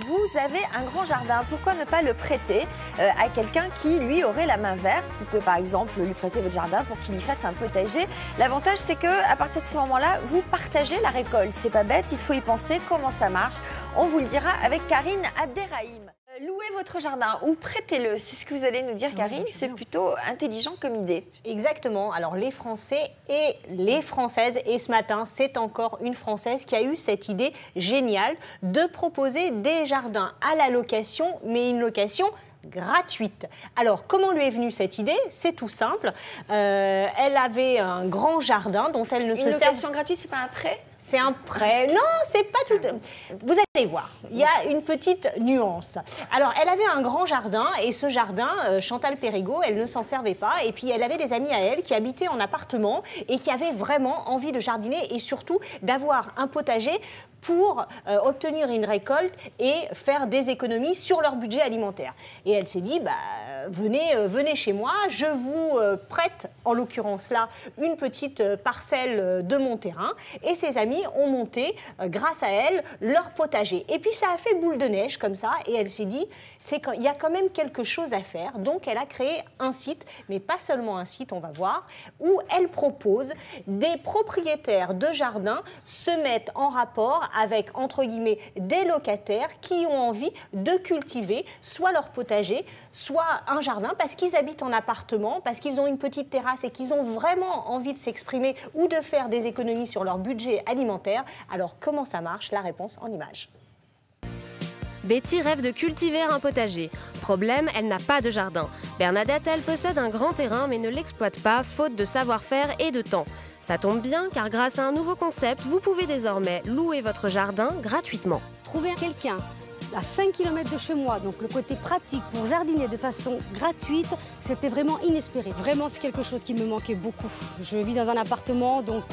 vous avez un grand jardin, pourquoi ne pas le prêter à quelqu'un qui, lui, aurait la main verte? Vous pouvez par exemple lui prêter votre jardin pour qu'il y fasse un potager. L'avantage, c'est qu'à partir de ce moment-là, vous partagez la récolte. C'est pas bête, il faut y penser. Comment ça marche? On vous le dira avec Karine Abderrahim. Louez votre jardin ou prêtez-le, c'est ce que vous allez nous dire, Karine. C'est plutôt intelligent comme idée. Exactement. Alors les Français et les Françaises, et ce matin, c'est encore une Française qui a eu cette idée géniale de proposer des jardins à la location, mais une location gratuite. Alors, comment lui est venue cette idée? C'est tout simple. Elle avait un grand jardin dont elle ne se sert... Une location gratuite, c'est pas un prêt? C'est un prêt. Non, c'est pas tout. Vous allez voir, il y a une petite nuance. Alors, elle avait un grand jardin et ce jardin, Chantal Périgot, elle ne s'en servait pas. Et puis, elle avait des amis à elle qui habitaient en appartement et qui avaient vraiment envie de jardiner et surtout d'avoir un potager pour obtenir une récolte et faire des économies sur leur budget alimentaire. Et elle s'est dit, venez chez moi, je vous prête, en l'occurrence là, une petite parcelle de mon terrain. Et ses amis ont monté, grâce à elle, leur potager. Et puis ça a fait boule de neige comme ça, et elle s'est dit, il y a quand même quelque chose à faire. Donc elle a créé un site, mais pas seulement un site, on va voir, où elle propose des propriétaires de jardins se mettent en rapport avec, entre guillemets, des locataires qui ont envie de cultiver soit leur potager, soit un jardin, parce qu'ils habitent en appartement, parce qu'ils ont une petite terrasse et qu'ils ont vraiment envie de s'exprimer ou de faire des économies sur leur budget alimentaire. Alors, comment ça marche? La réponse en images. Betty rêve de cultiver un potager. Problème, elle n'a pas de jardin. Bernadette, elle, possède un grand terrain mais ne l'exploite pas, faute de savoir-faire et de temps. Ça tombe bien car grâce à un nouveau concept, vous pouvez désormais louer votre jardin gratuitement. Trouver quelqu'un à 5 km de chez moi, donc le côté pratique pour jardiner de façon gratuite, c'était vraiment inespéré. Vraiment, c'est quelque chose qui me manquait beaucoup. Je vis dans un appartement, donc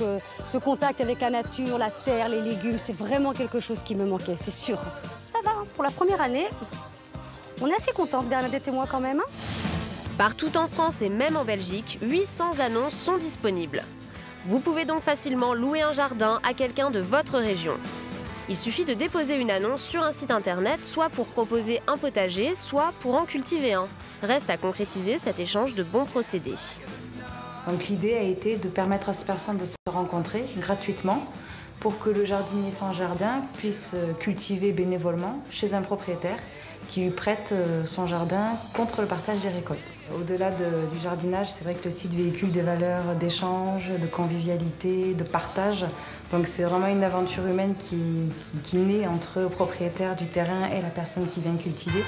ce contact avec la nature, la terre, les légumes, c'est vraiment quelque chose qui me manquait, c'est sûr. Ça va, pour la première année, on est assez contente, Bernadette et moi quand même. Partout en France et même en Belgique, 800 annonces sont disponibles. Vous pouvez donc facilement louer un jardin à quelqu'un de votre région. Il suffit de déposer une annonce sur un site internet, soit pour proposer un potager, soit pour en cultiver un. Reste à concrétiser cet échange de bons procédés. Donc l'idée a été de permettre à ces personnes de se rencontrer gratuitement pour que le jardinier sans jardin puisse cultiver bénévolement chez un propriétaire qui lui prête son jardin contre le partage des récoltes. Au-delà du jardinage, c'est vrai que le site véhicule des valeurs d'échange, de convivialité, de partage. Donc c'est vraiment une aventure humaine qui naît entre le propriétaire du terrain et la personne qui vient cultiver.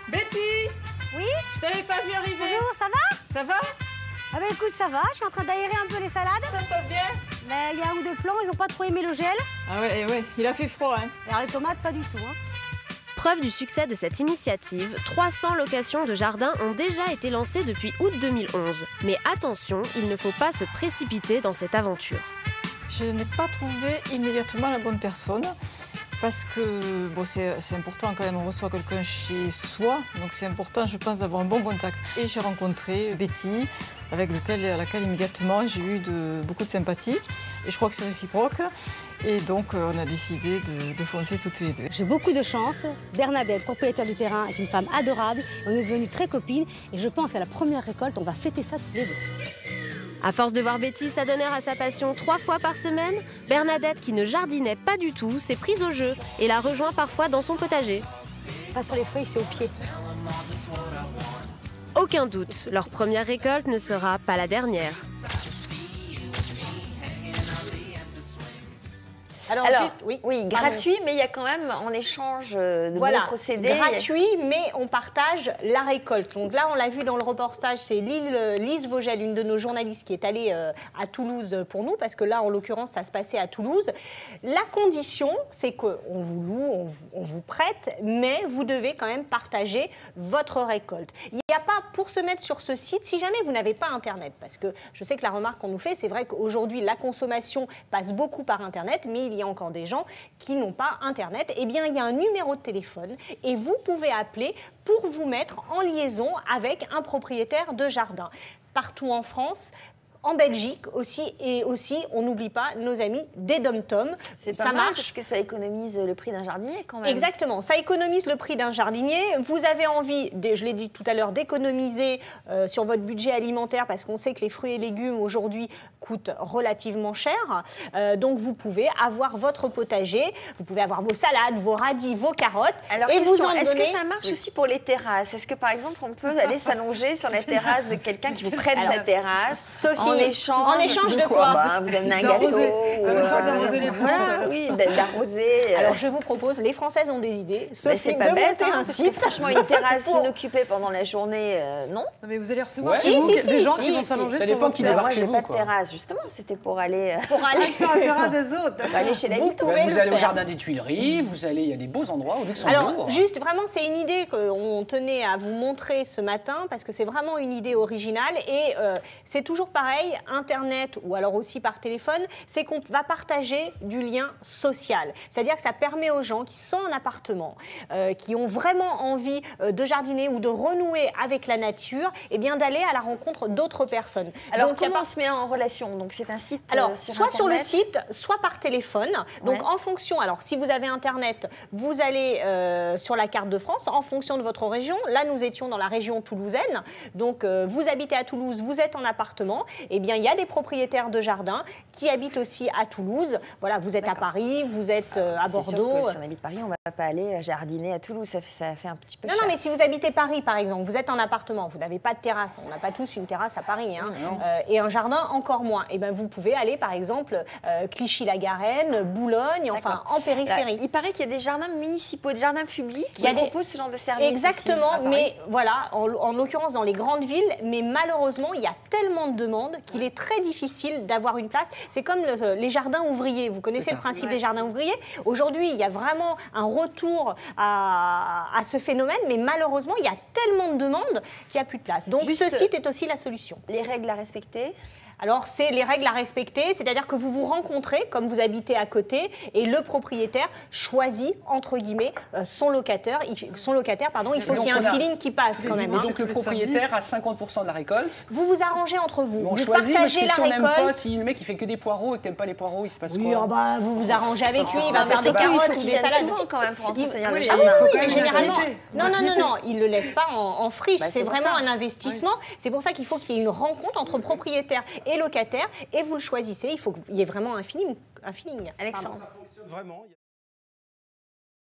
Betty! Oui? Je t'avais pas vu arriver. Bonjour, ça va? Ça va? Ah bah écoute, ça va, je suis en train d'aérer un peu les salades. Ça se passe bien? Mais il y a un ou deux plants, ils n'ont pas trop aimé le gel. Ah ouais, il a fait froid, hein. Et alors les tomates, pas du tout, hein. Preuve du succès de cette initiative, 300 locations de jardins ont déjà été lancées depuis août 2011. Mais attention, il ne faut pas se précipiter dans cette aventure. Je n'ai pas trouvé immédiatement la bonne personne parce que bon, c'est important quand même, on reçoit quelqu'un chez soi, donc c'est important, je pense, d'avoir un bon contact. Et j'ai rencontré Betty, à laquelle immédiatement j'ai eu beaucoup de sympathie. Et je crois que c'est réciproque. Et donc on a décidé de foncer toutes les deux. J'ai beaucoup de chance. Bernadette, propriétaire du terrain, est une femme adorable. On est devenues très copines. Et je pense qu'à la première récolte, on va fêter ça toutes les deux. À force de voir Betty s'adonner à sa passion 3 fois par semaine, Bernadette, qui ne jardinait pas du tout, s'est prise au jeu et la rejoint parfois dans son potager. Pas sur les feuilles, c'est au pied. Aucun doute, leur première récolte ne sera pas la dernière. Alors oui, gratuit, mais il y a quand même en échange de bons procédés. Gratuit, mais on partage la récolte. Donc là, on l'a vu dans le reportage, c'est Lise Vogel, une de nos journalistes, qui est allée à Toulouse pour nous, parce que là, en l'occurrence, ça se passait à Toulouse. La condition, c'est qu'on vous loue, on vous prête, mais vous devez quand même partager votre récolte. Il n'y a pas, pour se mettre sur ce site, si jamais vous n'avez pas Internet, parce que je sais que la remarque qu'on nous fait, c'est vrai qu'aujourd'hui, la consommation passe beaucoup par Internet, mais il y a encore des gens qui n'ont pas Internet, eh bien, il y a un numéro de téléphone et vous pouvez appeler pour vous mettre en liaison avec un propriétaire de jardin. Partout en France, en Belgique aussi, et aussi, on n'oublie pas nos amis des Dom-Tom. C'est pas mal parce que ça économise le prix d'un jardinier quand même. Exactement, ça économise le prix d'un jardinier. Vous avez envie, je l'ai dit tout à l'heure, d'économiser sur votre budget alimentaire parce qu'on sait que les fruits et légumes aujourd'hui coûtent relativement cher. Donc vous pouvez avoir votre potager, vous pouvez avoir vos salades, vos radis, vos carottes. Alors et question, vous en est-ce que donnez... ça marche aussi pour les terrasses? Est-ce que par exemple on peut aller s'allonger sur la terrasse de quelqu'un qui vous prête sa terrasse? Sophie, En échange de quoi? Vous amenez un gâteau. d'arroser les plantes. Voilà, oui, d'arroser. Alors je vous propose, les Françaises ont des idées. Mais Sophie, c'est pas bête, monter hein, un parce que site. franchement, une terrasse inoccupée pendant la journée, non. Non, mais vous allez recevoir Si, chez vous si, des gens si, qui vont si. s'allonger Ça sur dépend votre qui terrasse. débarque Moi, chez j'ai vous, pas de quoi. terrasse, justement. C'était pour aller Sur la terrasse des autres. chez Vous l'habitant. pouvez Vous le allez au faire. jardin des Tuileries, il y a des beaux endroits au Luxembourg. Alors, juste, vraiment, c'est une idée qu'on tenait à vous montrer ce matin parce que c'est vraiment une idée originale et c'est toujours pareil, Internet ou alors aussi par téléphone, c'est qu'on va partager du lien social. C'est-à-dire que ça permet aux gens qui sont en appartement, qui ont vraiment envie de jardiner ou de renouer avec la nature, eh bien d'aller à la rencontre d'autres personnes. Alors, Donc, il y a comment pas- on se met en relation? Donc, c'est un site Alors, sur soit sur le Internet. site, soit par téléphone. Donc, Ouais. en fonction, alors si vous avez Internet, vous allez sur la carte de France, en fonction de votre région. Là, nous étions dans la région toulousaine. Donc, vous habitez à Toulouse, vous êtes en appartement. Eh bien, il y a des propriétaires de jardins qui habitent aussi à Toulouse. Voilà, vous êtes à Paris, vous êtes à C'est sûr Bordeaux. que si on habite Paris, on ne va pas aller jardiner à Toulouse. Ça fait un petit peu Non, cher. non, mais si vous habitez Paris, par exemple, vous êtes en appartement, vous n'avez pas de terrasse, on n'a pas tous une terrasse à Paris, hein, et un jardin encore moins. Et ben, vous pouvez aller, par exemple, Clichy-la-Garenne, Boulogne, enfin, en périphérie. Il paraît qu'il y a des jardins municipaux, des jardins publics qui Il y a des- proposent ce genre de service. Exactement, aussi, à Paris. mais voilà, en l'occurrence dans les grandes villes, mais malheureusement, il y a tellement de demandes qu'il est très difficile d'avoir une place. C'est comme les jardins ouvriers. Vous connaissez le principe des jardins ouvriers? Aujourd'hui, il y a vraiment un retour à ce phénomène, mais malheureusement, il y a tellement de demandes qu'il n'y a plus de place. Donc, Juste- ce site est aussi la solution. Les règles à respecter. Alors, c'est les règles à respecter, c'est-à-dire que vous vous rencontrez, comme vous habitez à côté, et le propriétaire choisit, entre guillemets, son locataire. Il faut qu'il y ait un feeling qui passe quand même. Et donc le propriétaire a 50% de la récolte. Vous vous arrangez entre vous, On vous choisit parce partagez que la si on n'aime pas, récolte. si le mec il fait que des poireaux et que t'aimes pas les poireaux, il se passe Oui, quoi? vous vous arrangez avec lui, il va Non, mais faire des surtout, il carottes faut ou qu'ils des viennent salades. souvent quand même pour entretenir le oui, jardin. il faut quand Oui, même généralement. une activité. Non, il ne le laisse pas en friche. Bah, c'est c'est pour vraiment ça. un investissement. C'est pour ça qu'il faut qu'il y ait une rencontre entre propriétaire et locataire, et vous le choisissez. Il faut qu'il y ait vraiment un feeling. Alexandre. Vraiment.